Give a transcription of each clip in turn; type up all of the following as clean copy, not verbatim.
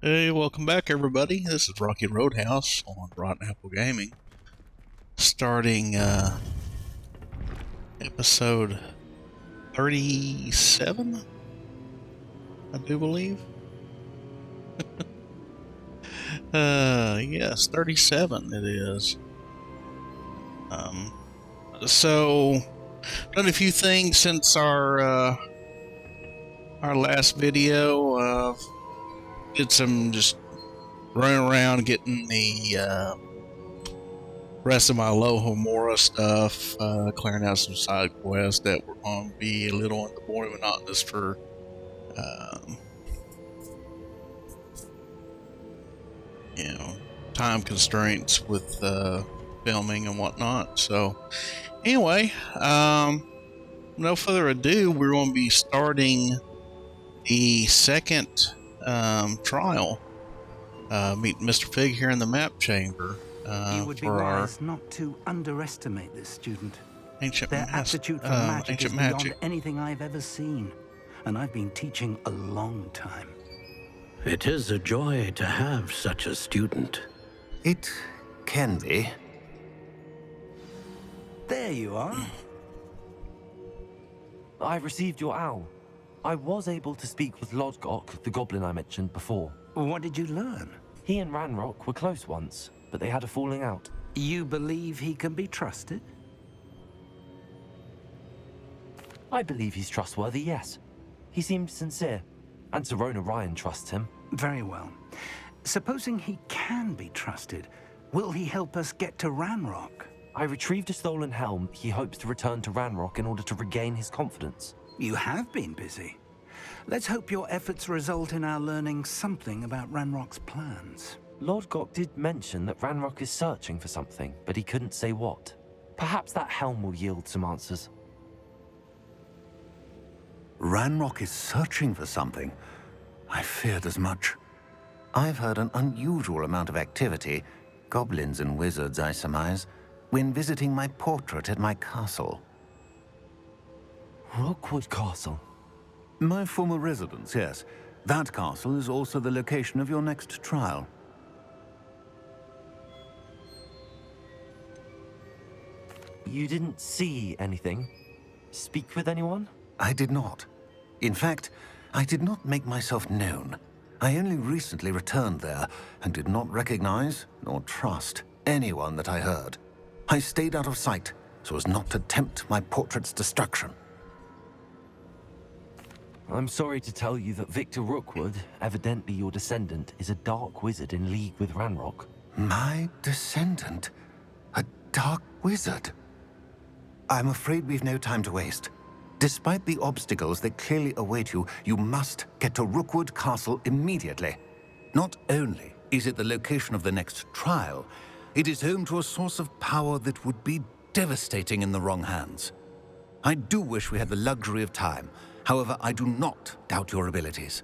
Hey, welcome back, everybody. This is Rocky Roadhouse on Rotten Apple Gaming. Starting episode 37, I do believe. Yes, 37 it is. So done a few things since our last video. Did some just running around getting the rest of my Lohomora stuff, clearing out some side quests that were going to be a little on the more monotonous for um, you know, time constraints with filming and whatnot. So anyway, no further ado, we're going to be starting the second trial. Meet Mr. Fig here in the map chamber. You would be for our wise not to underestimate this student. ancient Their aptitude for magic ancient is magic. beyond anything I've ever seen, and I've been teaching a long time. It is a joy to have such a student. It can be. There you are. I received your owl. I was able to speak with Lodgok, the goblin I mentioned before. What did you learn? He and Ranrock were close once, but they had a falling out. You believe he can be trusted? I believe he's trustworthy, yes. He seemed sincere, and Serona Ryan trusts him. Very well. Supposing he can be trusted, will he help us get to Ranrock? I retrieved a stolen helm he hopes to return to Ranrock in order to regain his confidence. You have been busy. Let's hope your efforts result in our learning something about Ranrock's plans. Lodgok did mention that Ranrock is searching for something, but he couldn't say what. Perhaps that helm will yield some answers. Ranrock is searching for something. I feared as much. I've heard an unusual amount of activity, goblins and wizards, I surmise, when visiting my portrait at my castle. Rookwood Castle. My former residence, yes. That castle is also the location of your next trial. You didn't see anything? Speak with anyone? I did not. In fact, I did not make myself known. I only recently returned there and did not recognize nor trust anyone that I heard. I stayed out of sight so as not to tempt my portrait's destruction. I'm sorry to tell you that Victor Rookwood, evidently your descendant, is a dark wizard in league with Ranrock. My descendant? A dark wizard? I'm afraid we've no time to waste. Despite the obstacles that clearly await you, you must get to Rookwood Castle immediately. Not only is it the location of the next trial, it is home to a source of power that would be devastating in the wrong hands. I do wish we had the luxury of time. However, I do not doubt your abilities.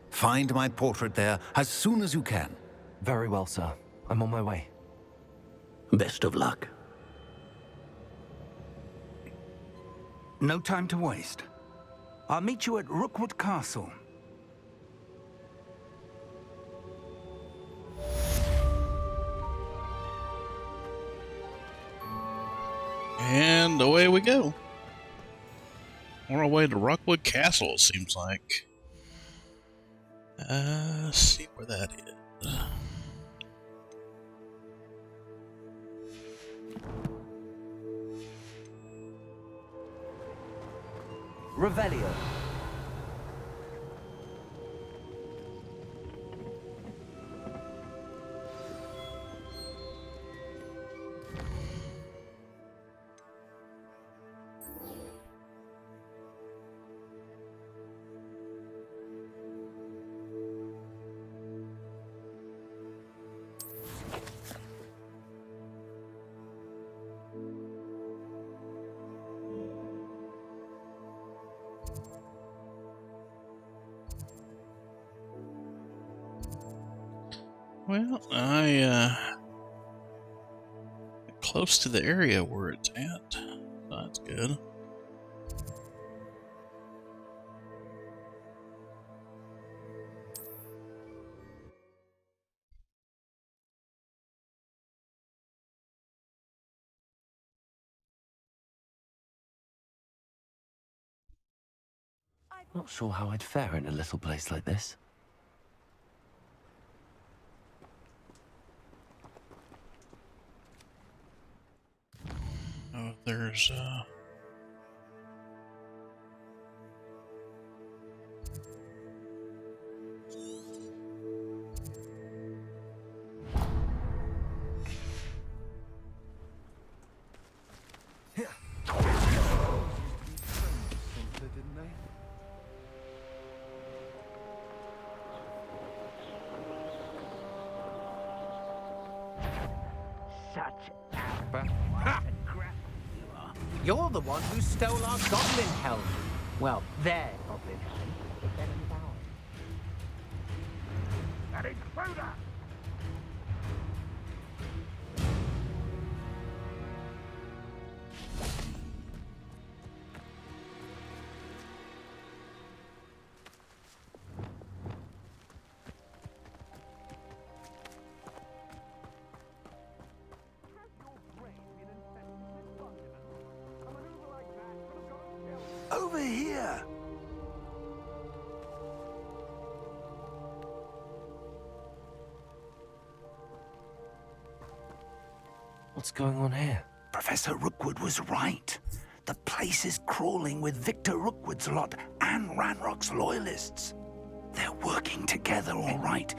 Find my portrait there as soon as you can. Very well, sir. I'm on my way. Best of luck. No time to waste. I'll meet you at Rookwood Castle. And away we go. On our way to Rookwood Castle, it seems like. Let's see where that is. Revelio. Well, close to the area where it's at. So that's good. Not sure how I'd fare in a little place like this. Oh, there's You're the one who stole our goblin helm. Well, their goblin helm. But then it's ours. That intruder! Over here! What's going on here? Professor Rookwood was right. The place is crawling with Victor Rookwood's lot and Ranrock's loyalists. They're working together, all right,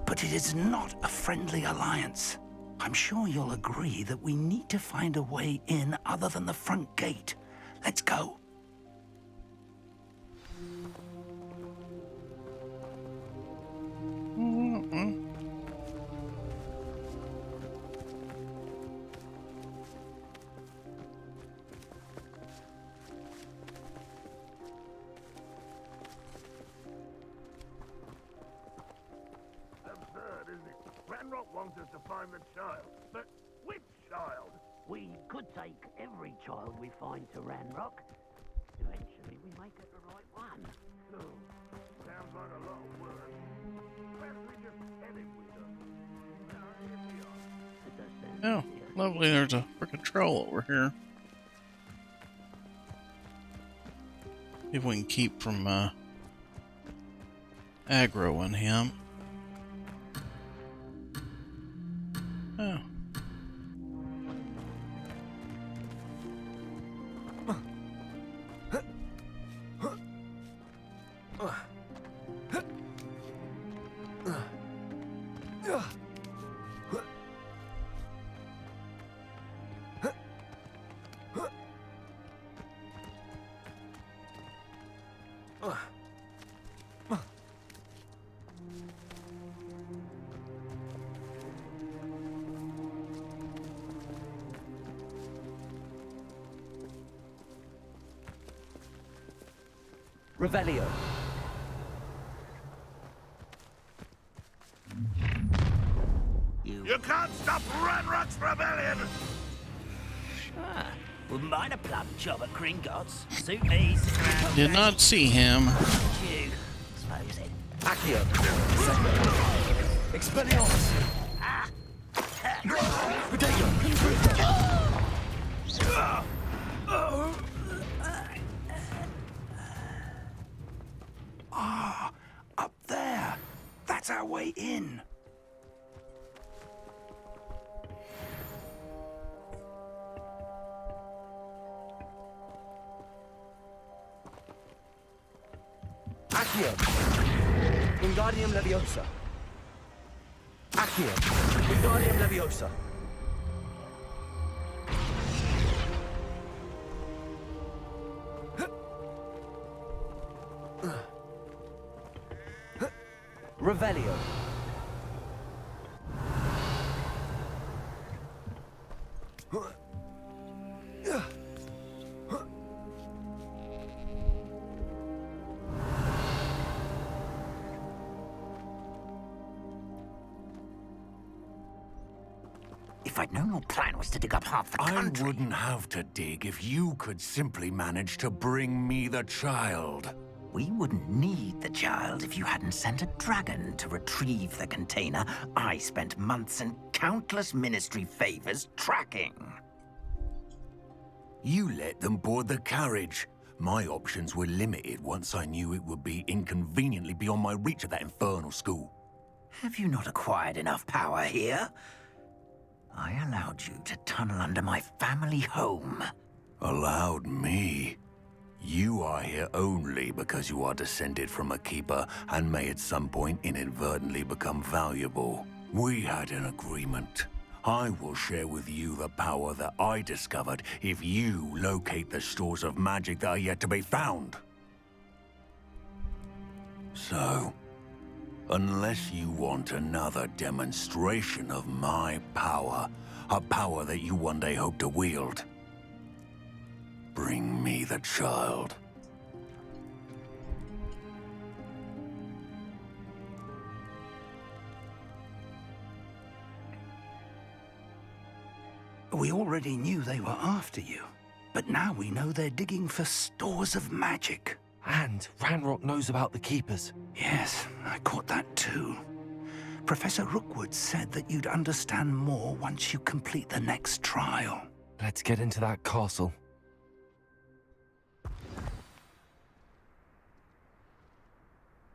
but it is not a friendly alliance. I'm sure you'll agree that we need to find a way in other than the front gate. Let's go. Absurd, isn't it? Ranrock wants us to find the child. But which child? We could take every child we find to Ranrock. Eventually we make it the right one. No. Sounds like a lot of work. Perhaps we just head it with them. Here we are. It does sound oh, easier. lovely. There's a freaking troll over here. If we can keep from aggroing him. Oh. Revelio. You can't stop Ranrock's rebellion! Wouldn't mind a plum job at Gringotts. Suit me, sitting around. Did not see him. You, suppose it. Accio. Expelliarmus. Ah, up there. That's our way in. Accio. Wingardium Leviosa. Accio. Wingardium Leviosa. Revelio. If I'd known your plan was to dig up half the I country... wouldn't have to dig if you could simply manage to bring me the child. We wouldn't need the child if you hadn't sent a dragon to retrieve the container I spent months and countless ministry favors tracking. You let them board the carriage, My options were limited once I knew it would be inconveniently beyond my reach at that infernal school. Have you not acquired enough power here? I allowed you to tunnel under my family home. Allowed me? You are here only because you are descended from a keeper and may at some point inadvertently become valuable. We had an agreement. I will share with you the power that I discovered if you locate the stores of magic that are yet to be found. So, unless you want another demonstration of my power, a power that you one day hope to wield, bring me the child. We already knew they were after you, but now we know they're digging for stores of magic. And Ranrock knows about the Keepers. Yes, I caught that too. Professor Rookwood said that you'd understand more once you complete the next trial. Let's get into that castle.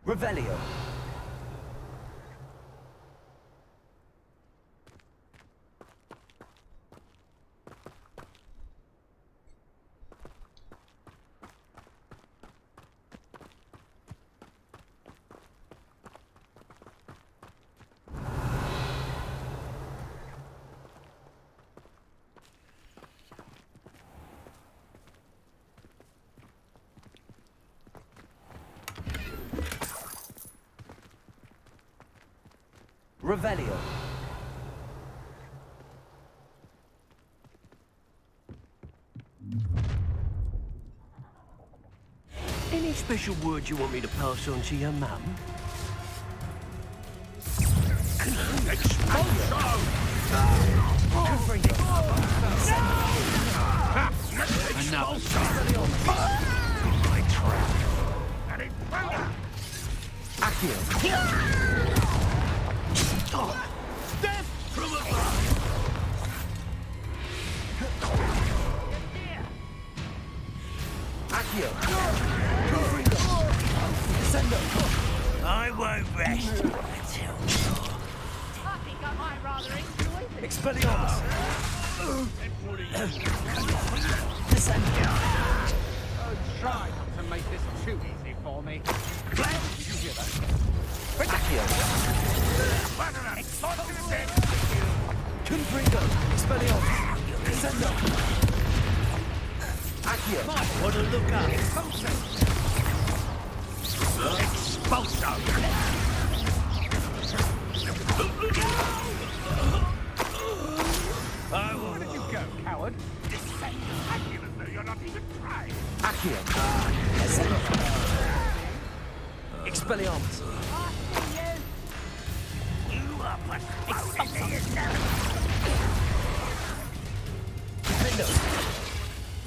Revelio. Revelio. Any special word you want me to pass on to your mum? I won't rest until I think I might rather enjoy this. Expelliarmus. Try not to make this too easy for me. Accio. Confringo. Expelliarmus. Descendo. Accio. What a look up. Where did you go, coward? You're not even trying. Accio. Expelliarmus.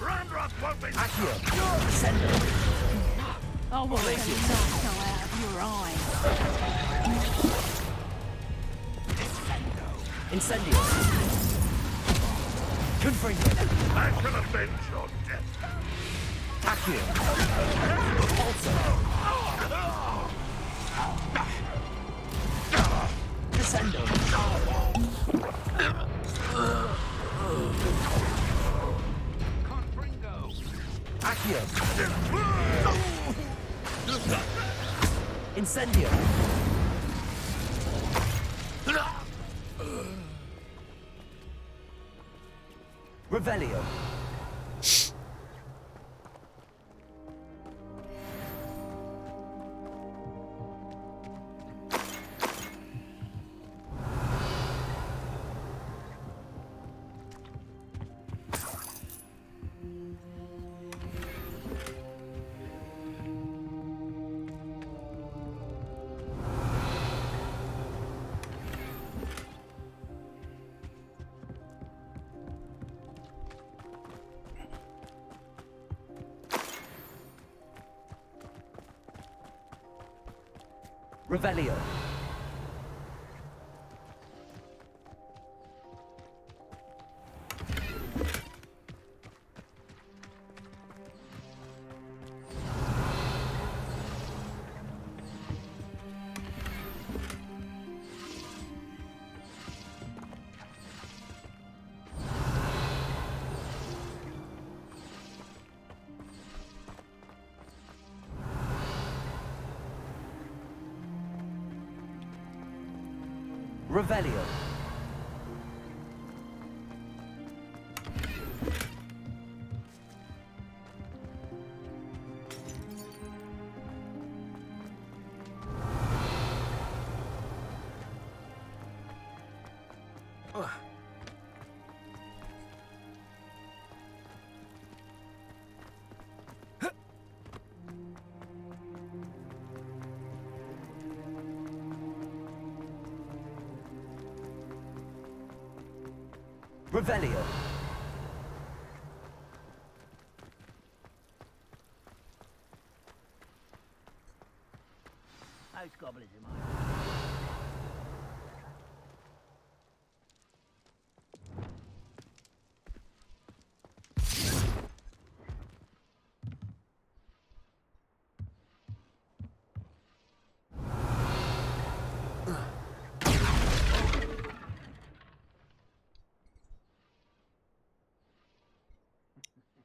Ranrock won't be Accio. I want to knock out of your eyes. Incendio. Confringo. I shall avenge your death. Accio. Descendo. Confringo. Accio. Incendio. Revelio. Revelio. Revelio. Revelio. Those goblins are mine.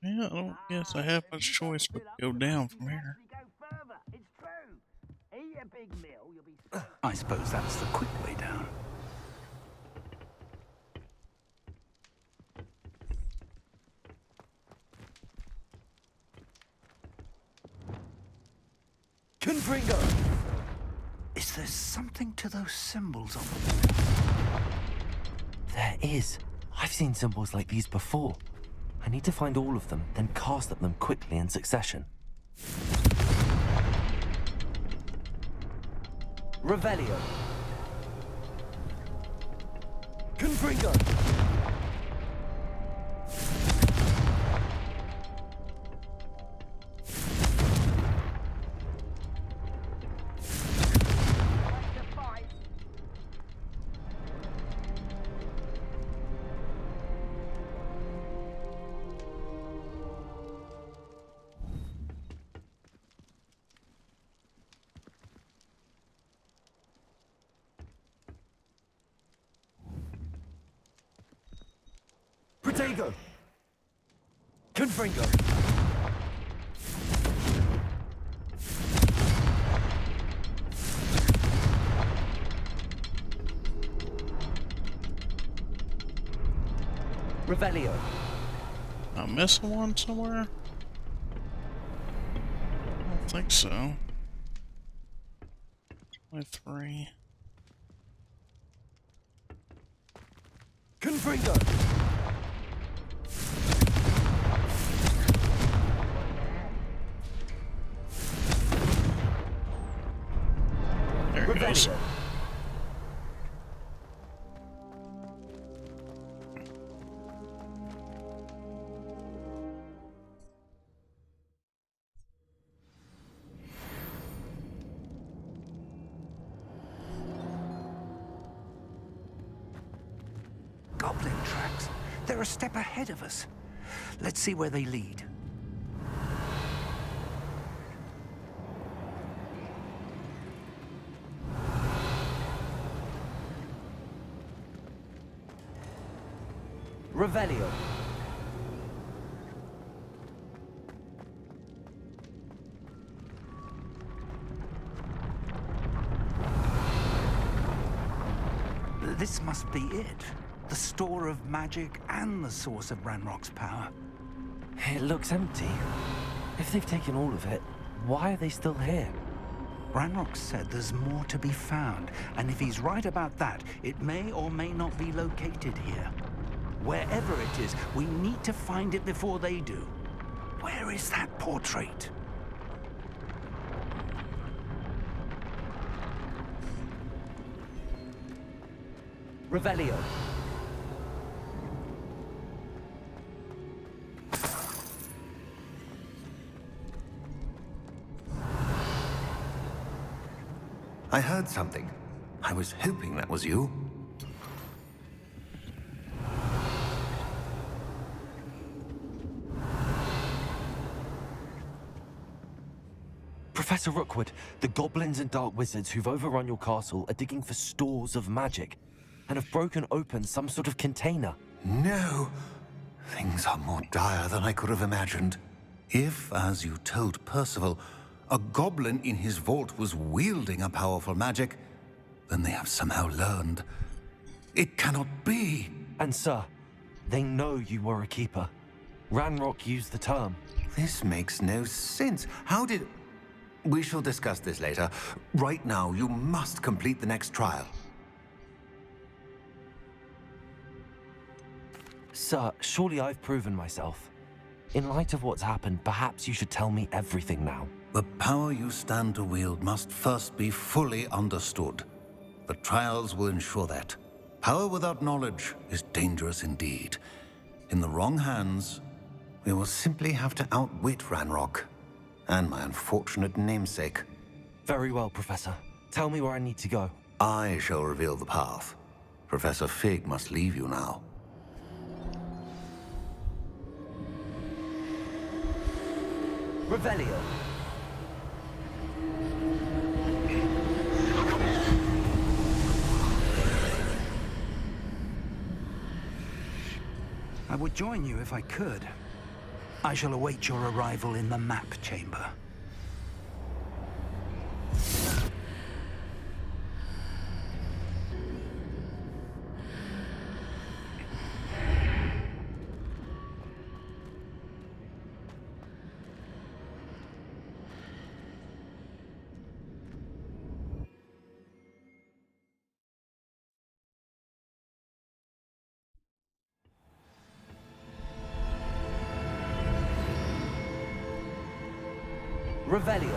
Yeah, I don't guess I have much choice but to go down from here. Go further. It's true. Eat a big meal, you'll be safe. I suppose that's the quick way down. Confringo. Is there something to those symbols on the wall? There is. I've seen symbols like these before. I need to find all of them, then cast at them quickly in succession. Revelio. Confringo. Protego. Confringo. Revelio. I'm missing one somewhere? I don't think so. 23. Confringo. There it goes. Revelio. Goblin tracks. They're a step ahead of us. Let's see where they lead. Revelio. This must be it. The store of magic and the source of Ranrock's power. It looks empty. If they've taken all of it, why are they still here? Ranrock said there's more to be found, and if he's right about that, it may or may not be located here. Wherever it is, we need to find it before they do. Where is that portrait? Revelio. I heard something. I was hoping that was you. Professor Rookwood, the goblins and dark wizards who've overrun your castle are digging for stores of magic and have broken open some sort of container. No. Things are more dire than I could have imagined. If, as you told Percival, a goblin in his vault was wielding a powerful magic, then they have somehow learned It cannot be. And sir, they know you were a keeper. Ranrock used the term. This makes no sense. How did... We shall discuss this later. Right now, you must complete the next trial. Sir, surely I've proven myself. In light of what's happened, perhaps you should tell me everything now. The power you stand to wield must first be fully understood. The trials will ensure that. Power without knowledge is dangerous indeed. In the wrong hands, We will simply have to outwit Ranrock. And my unfortunate namesake. Very well, Professor. Tell me where I need to go. I shall reveal the path. Professor Fig must leave you now. Revelio. I would join you if I could. I shall await your arrival in the map chamber. Revelio.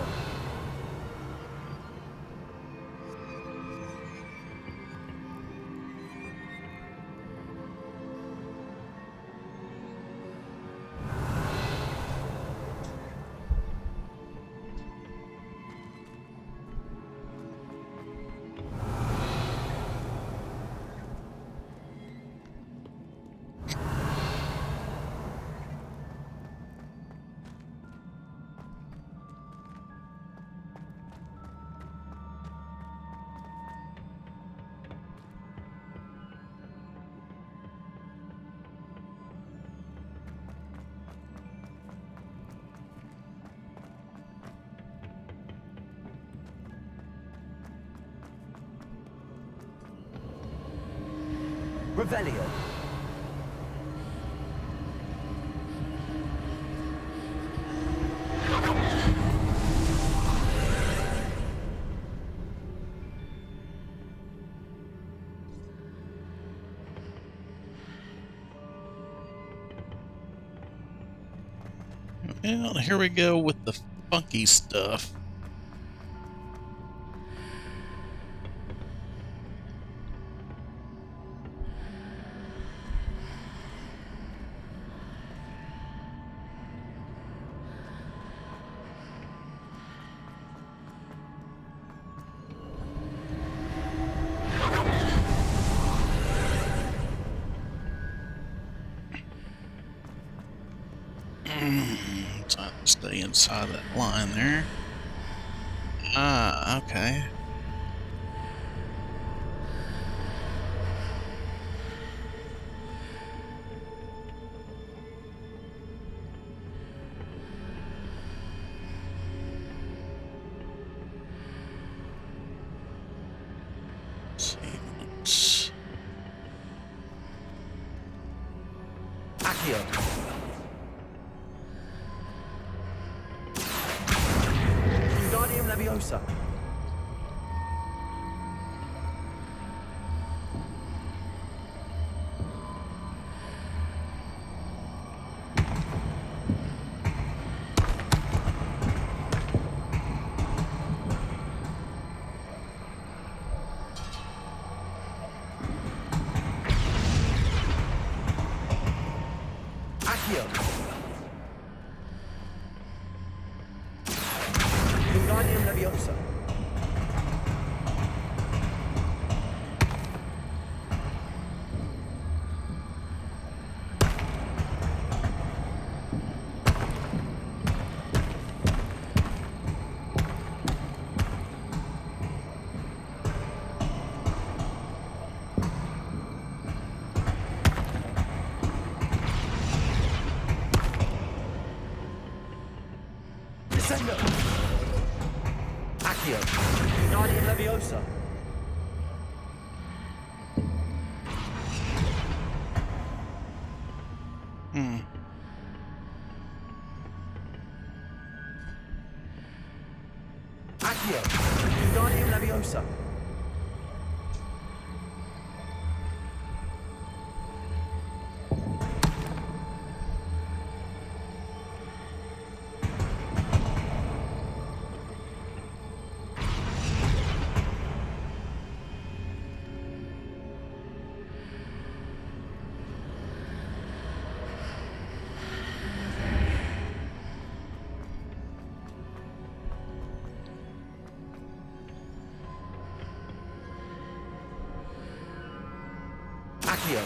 Revelio. Well, here we go with the funky stuff. Trying to stay inside that line there. Ah, okay. Let's Accio. Wingardium Leviosa. Accio. Wingardium Leviosa. Descendo. Accio. Wingardium Leviosa. Accio.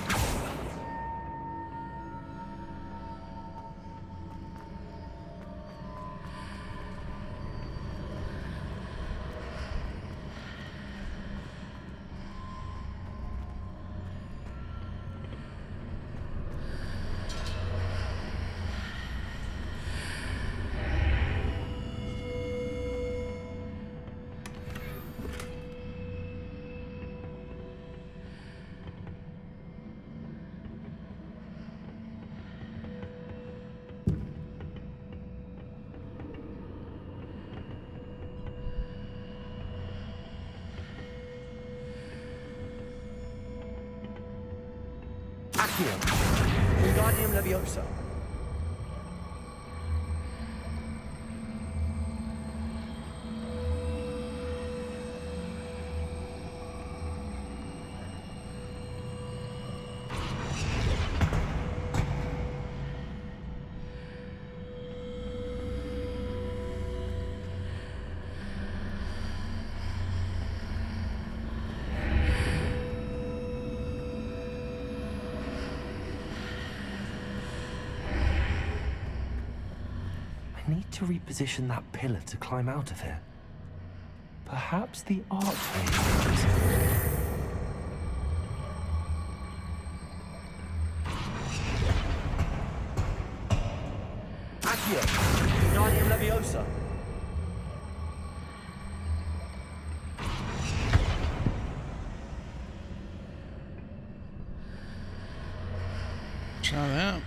Accio. Wingardium Leviosa. I need to reposition that pillar to climb out of here. Perhaps the archway. Accio. Wingardium Leviosa. Try that.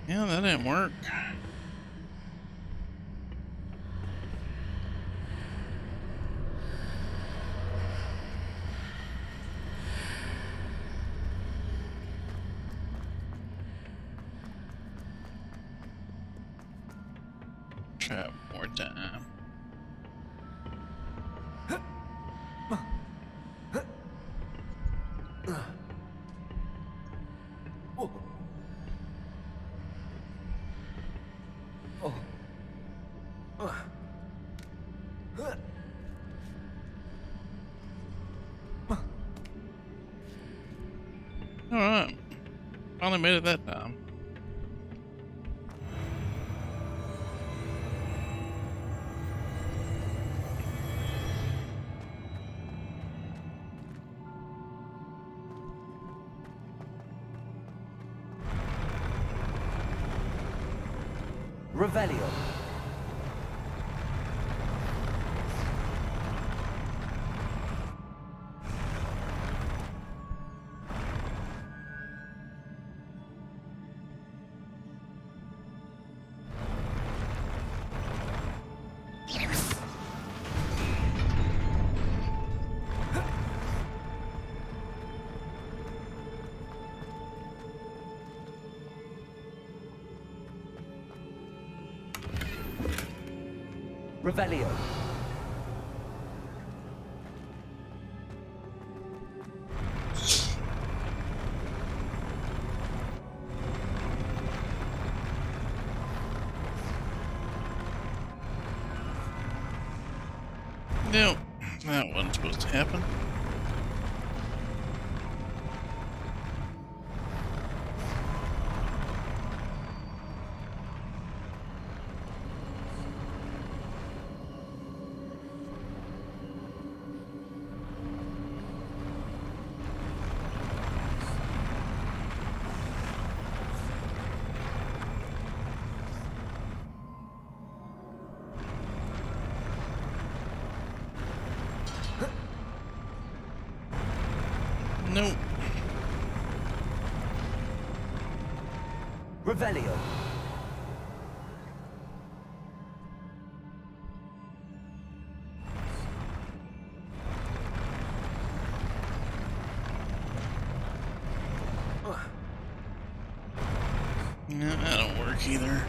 Yeah, that didn't work. Try it one more time. Alright. Finally made it that time. Revelio. Revelio. No, that wasn't supposed to happen. Nope. Revelio. No, that don't work either.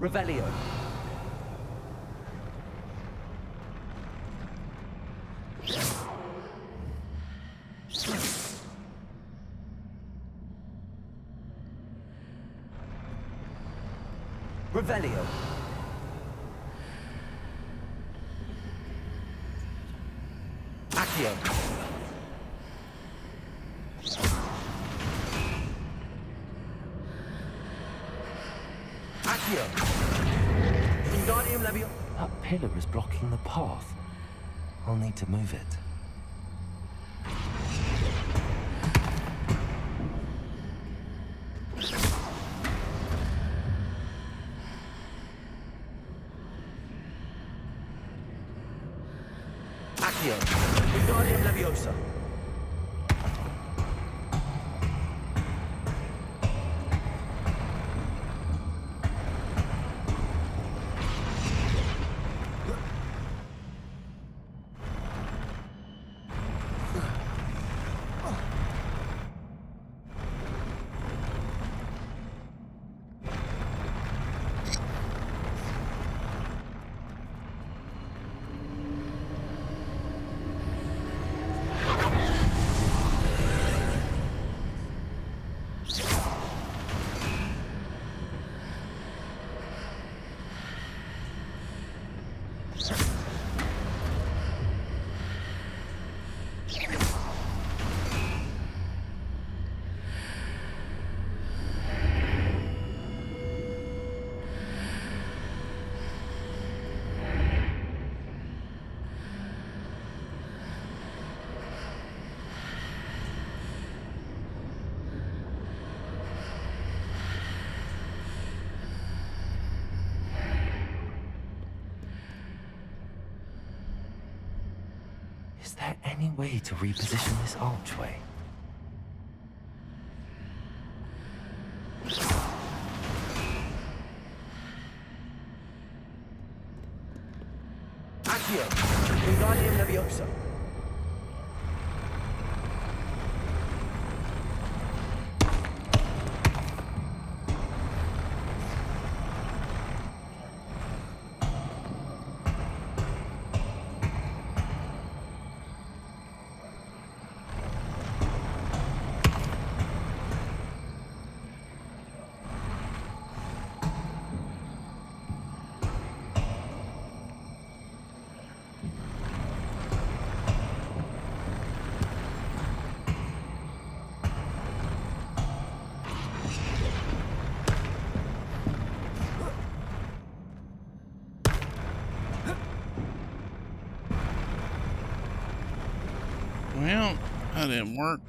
Revelio. Revelio. Accio. Accio. Wingardium Leviosa. That pillar is blocking the path. I'll need to move it. Accio. Wingardium Leviosa. Is there any way to reposition this archway? Accio! Wingardium Leviosa! Well, that didn't work.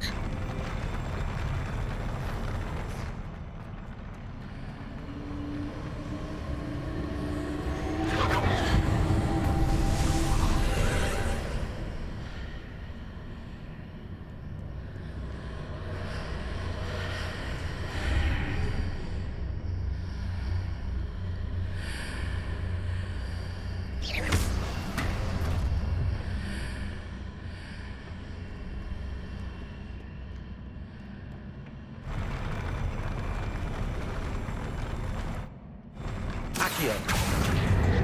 Accio!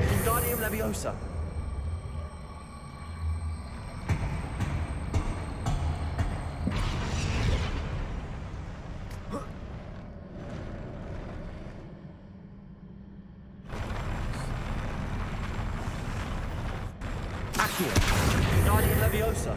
Wingardium Leviosa! Accio! Wingardium Leviosa!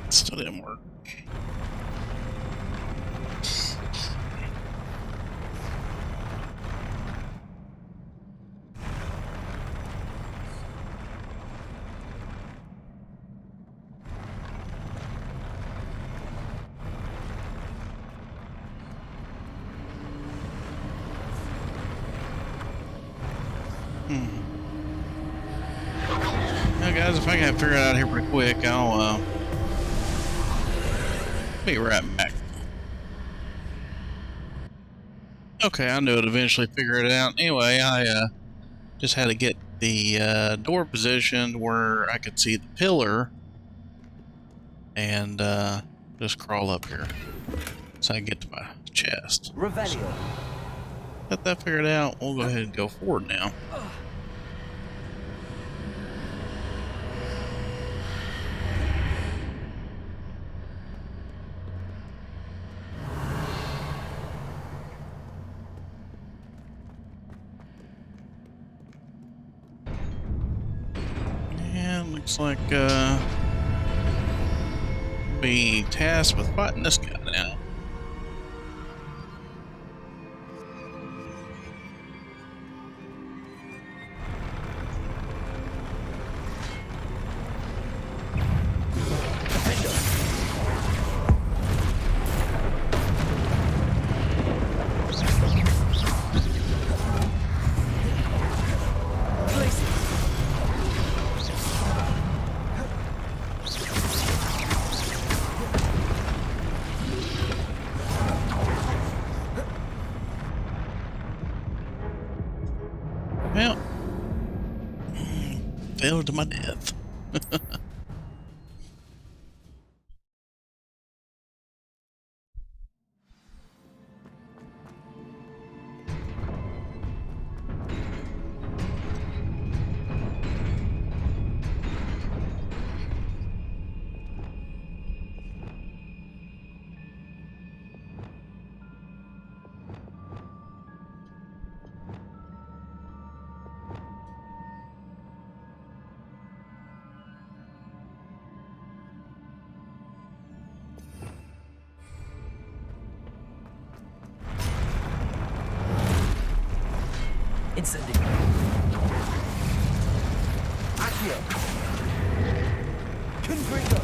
Still didn't work. guys, if I can figure it out here pretty quick, I'll be right back. Okay, I knew I'd eventually figure it out. Anyway, I just had to get the door positioned where I could see the pillar and just crawl up here so I can get to my chest. Revelio. Got that figured out. We'll go ahead and go forward now. And looks like be tasked with fighting this guy now. Well, fell to my death. Incendio. Accio. Confringo.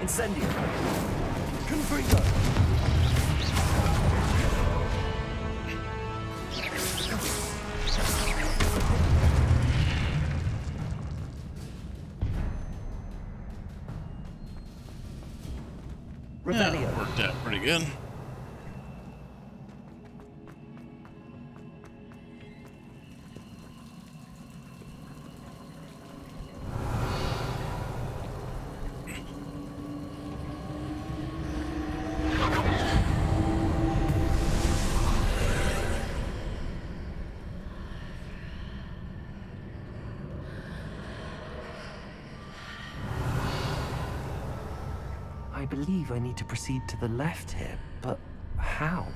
Incendio. Confringo. Revelio. Yeah, worked out pretty good. I believe I need to proceed to the left here, but how?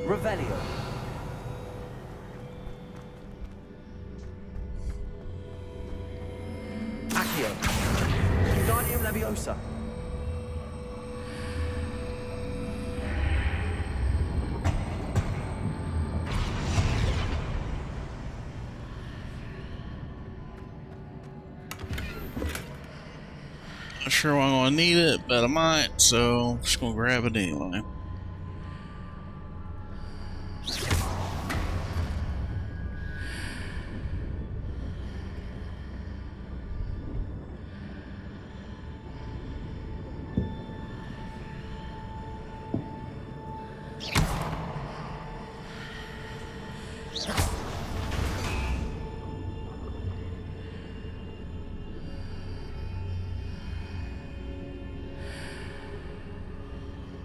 Revelio. Accio. Wingardium Leviosa. Not sure I'm gonna need it, but I might, so I'm just gonna grab it anyway.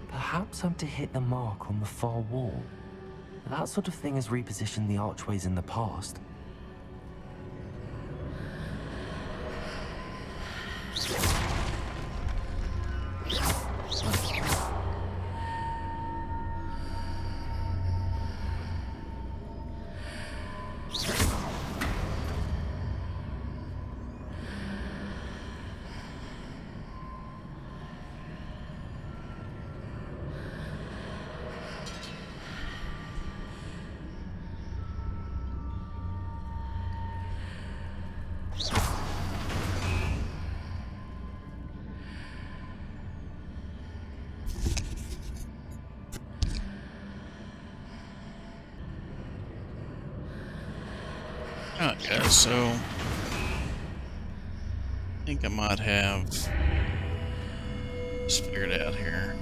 Perhaps I'm to hit the mark on the far wall. That sort of thing has repositioned the archways in the past. guys, so I think I might have this figured out here.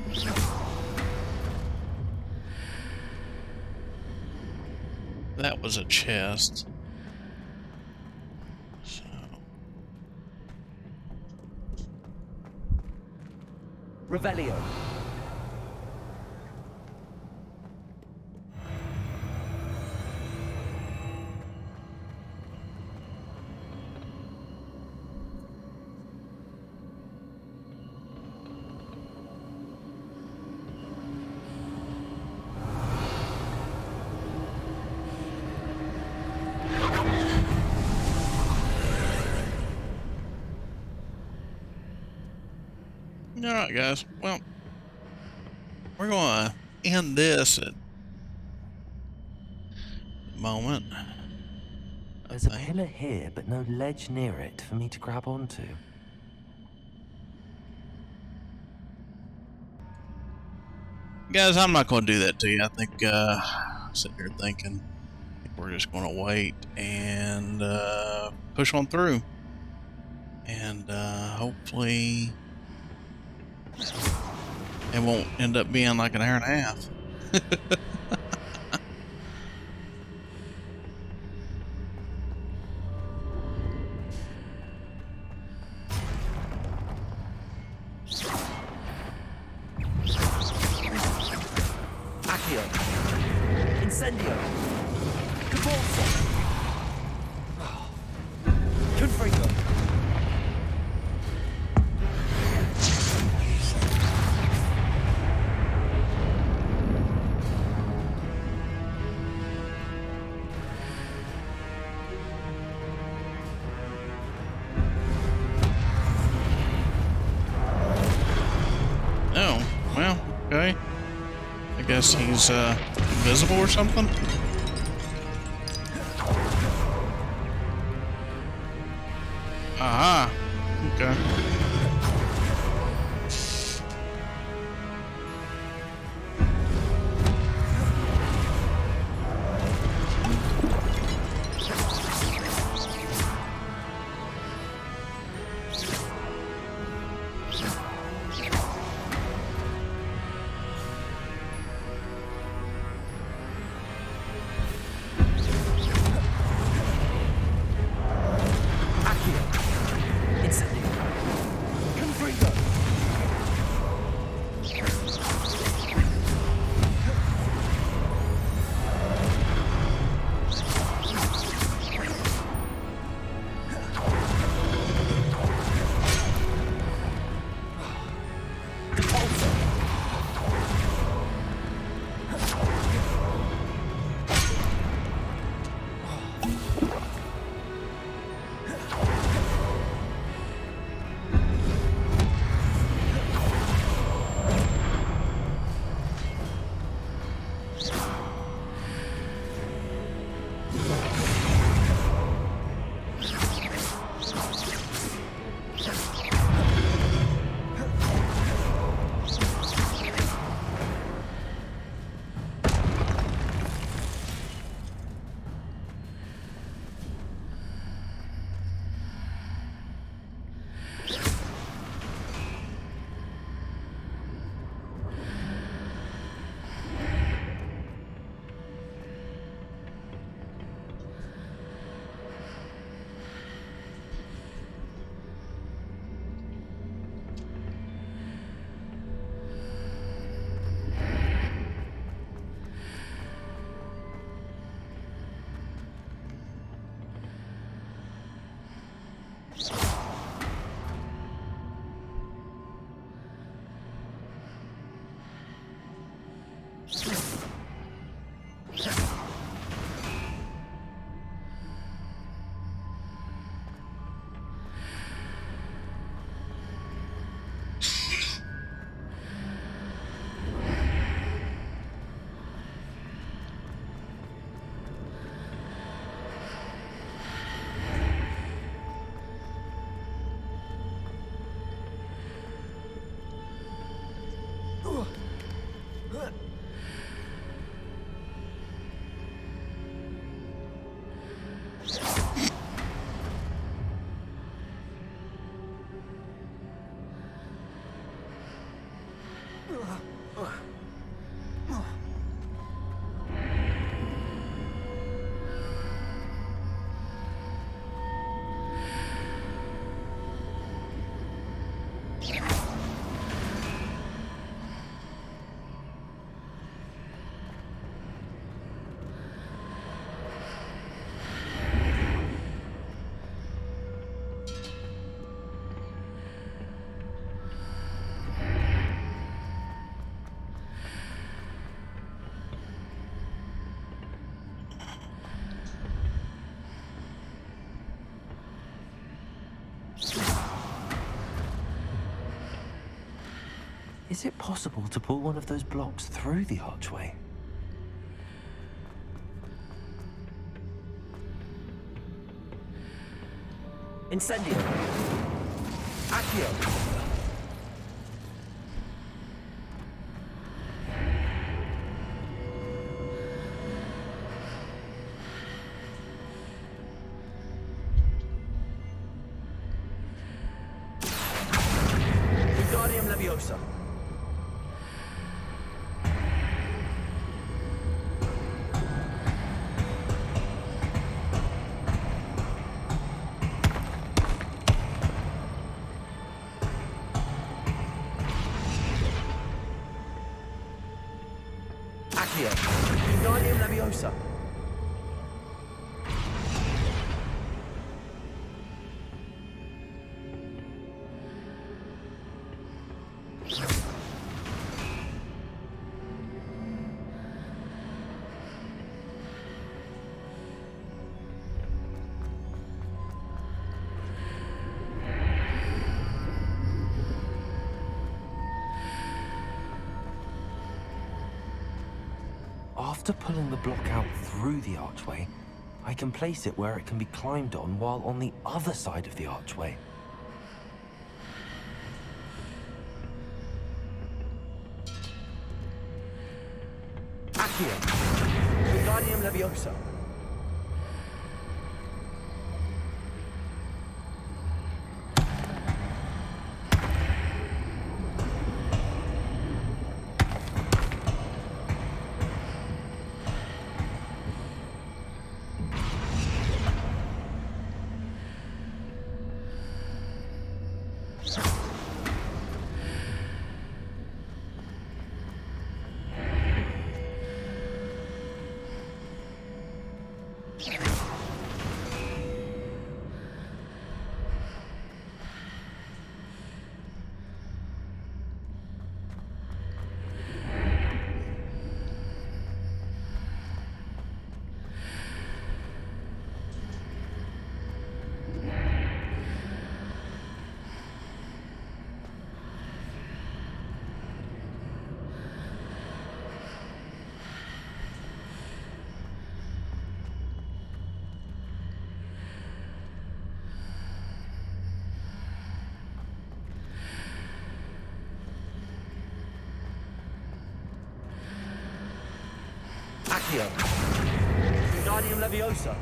That was a chest. So Revelio. alright guys, well, we're gonna end this at the moment. There's a pillar here, but no ledge near it for me to grab onto. Guys, I'm not gonna do that to you. I think sitting here thinking we're just gonna wait and push on through. And hopefully it won't end up being like an hour and a half. Accio. Incendio. Cabalso. Confringo. Oh, well, okay. I guess he's invisible or something. Aha. Okay. Is it possible to pull one of those blocks through the archway? Incendio! Accio! Wingardium Leviosa! Accio! Wingardium Leviosa! After pulling the block out through the archway, I can place it where it can be climbed on while on the other side of the archway. Accio! Wingardium Leviosa! Accio! Wingardium Leviosa!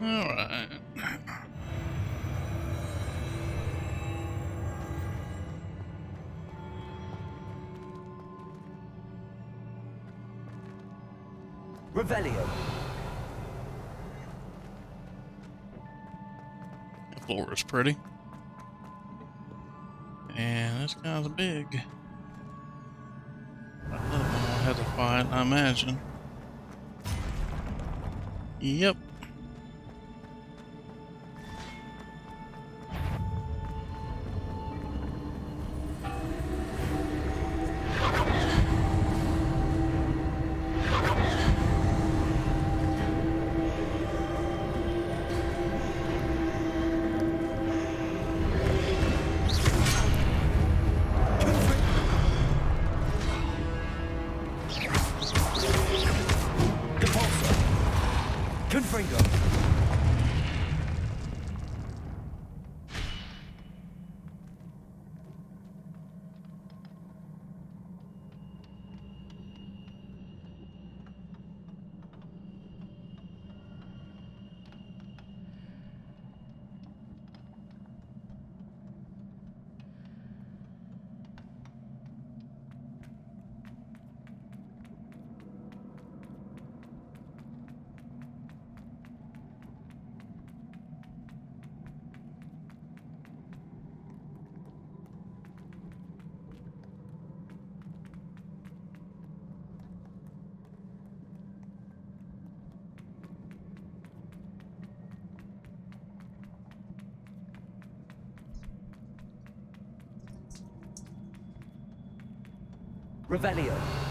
Alright. Revelio! The floor is pretty. And this guy's big. Another one I'll have to fight, I imagine. Yep. Confringo. Revelio.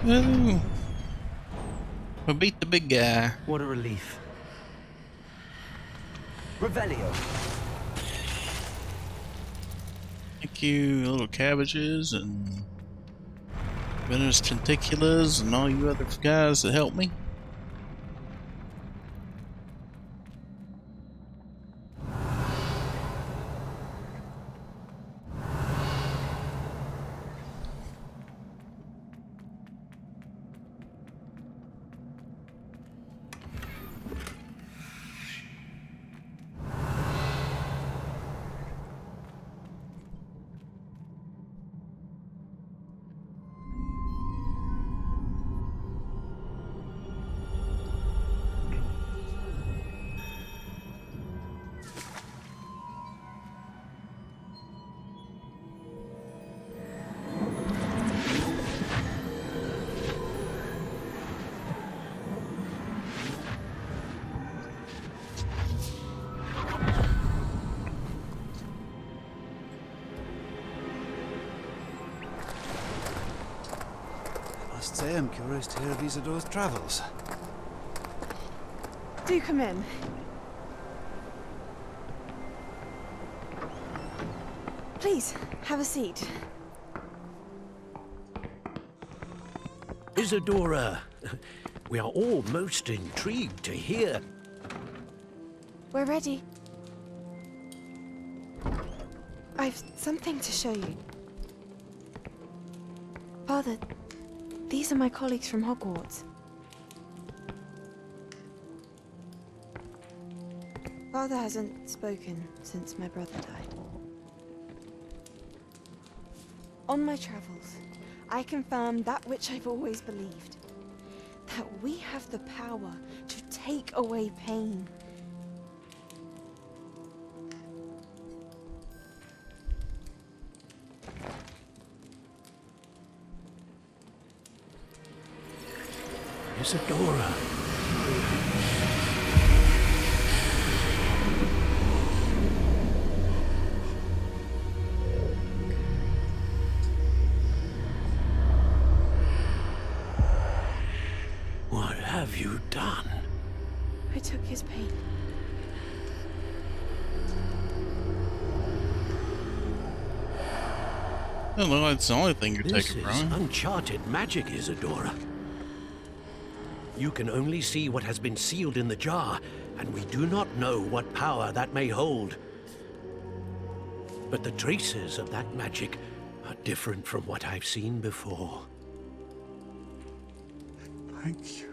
Woo! We beat the big guy. What a relief. Revelio. Thank you, little cabbages and Venus tentaculars and all you other guys that helped me. say I'm curious to hear of Isadore's travels. Do come in. Please, have a seat. Isadora, we are all most intrigued to hear. We're ready. I've something to show you. Father, these are my colleagues from Hogwarts. Father hasn't spoken since my brother died. On my travels, I confirmed that which I've always believed. That we have the power to take away pain. Isadora. What have you done? I took his pain. No, that's the only thing you're taking This is from him. uncharted magic, Isadora. You can only see what has been sealed in the jar, and we do not know what power that may hold. But the traces of that magic are different from what I've seen before. Thank you.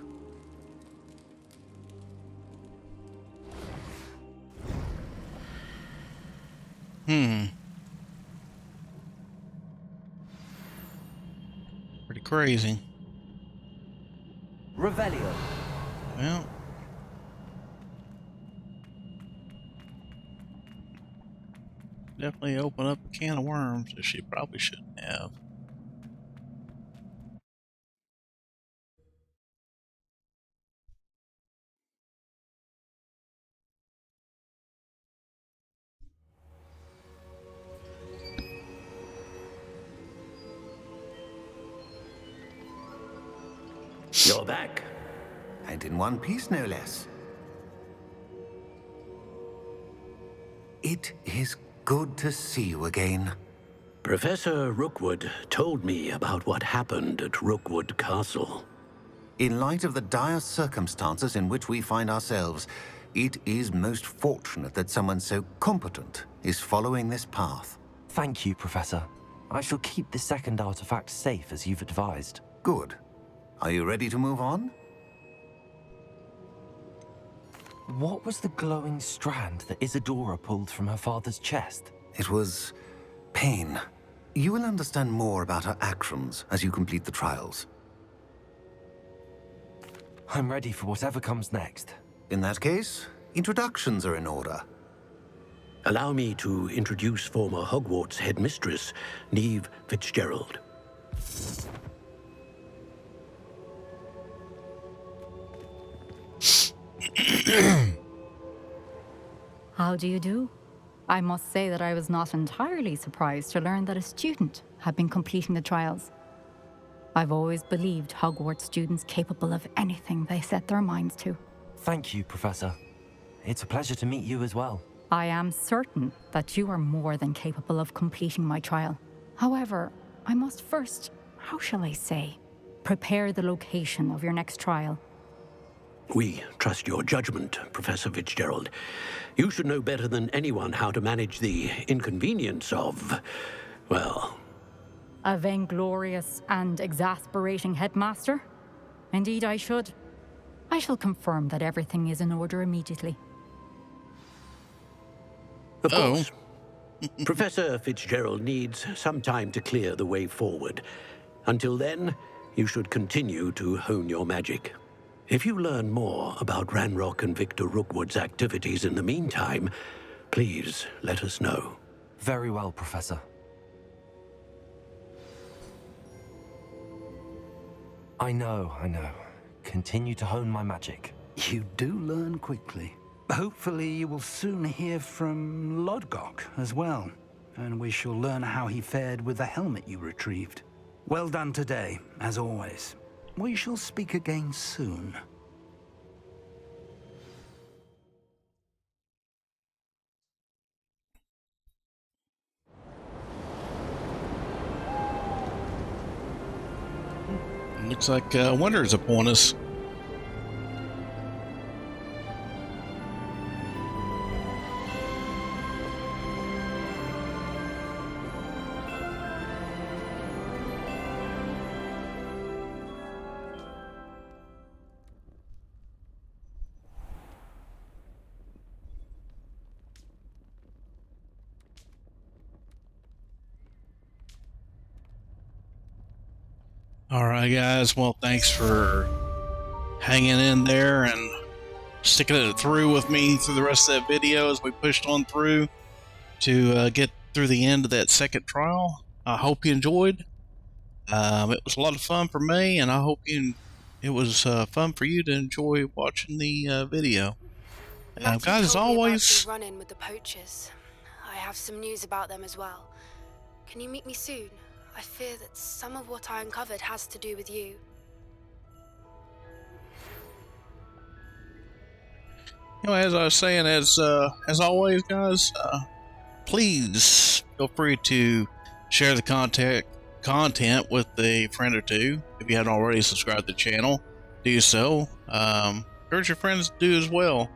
Pretty crazy. Revelio. Well. Definitely open up a can of worms that she probably shouldn't have. You're back. And in one piece, no less. It is good to see you again. Professor Rookwood told me about what happened at Rookwood Castle. In light of the dire circumstances in which we find ourselves, it is most fortunate that someone so competent is following this path. Thank you, Professor. I shall keep the second artifact safe as you've advised. Good. Are you ready to move on? What was the glowing strand that Isadora pulled from her father's chest? It was pain. You will understand more about her actions as you complete the trials. I'm ready for whatever comes next. In that case, introductions are in order. Allow me to introduce former Hogwarts headmistress, Neve Fitzgerald. How do you do? I must say that I was not entirely surprised to learn that a student had been completing the trials. I've always believed Hogwarts students capable of anything they set their minds to. Thank you, Professor. It's a pleasure to meet you as well. I am certain that you are more than capable of completing my trial. However, I must first, how shall I say, prepare the location of your next trial. We trust your judgment, Professor Fitzgerald. You should know better than anyone how to manage the inconvenience of, well... A vainglorious and exasperating headmaster? Indeed I should. I shall confirm that everything is in order immediately. Of course. Professor Fitzgerald needs some time to clear the way forward. Until then, you should continue to hone your magic. If you learn more about Ranrock and Victor Rookwood's activities in the meantime, please let us know. Very well, Professor. I know. Continue to hone my magic. You do learn quickly. Hopefully you will soon hear from Lodgok as well, and we shall learn how he fared with the helmet you retrieved. Well done today, as always. We shall speak again soon. Looks like winter is upon us. All right, guys. Well, thanks for hanging in there and sticking it through with me through the rest of that video as we pushed on through to get through the end of that second trial. I hope you enjoyed. It was a lot of fun for me, and I hope it was fun for you to enjoy watching the video. Guys, as always, Run-in with the poachers. I have some news about them as well. Can you meet me soon? I fear that some of what I uncovered has to do with you. as I was saying, as always, guys, please feel free to share the content with a friend or two. If you haven't already subscribed to the channel, do so. Encourage your friends to do as well.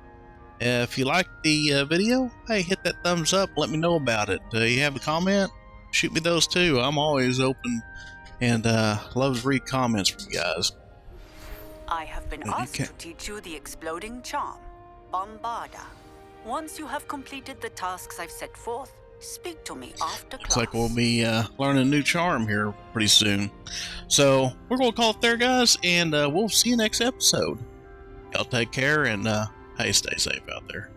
If you like the video, hey, hit that thumbs up. Let me know about it. You have a comment? Shoot me those too. I'm always open and love to read comments from you guys. I have been asked to teach you the exploding charm, Bombarda. Once you have completed the tasks I've set forth, speak to me after class. Looks like we'll be learning a new charm here pretty soon. So we're going to call it there, guys, and we'll see you next episode. Y'all take care, and hey, stay safe out there.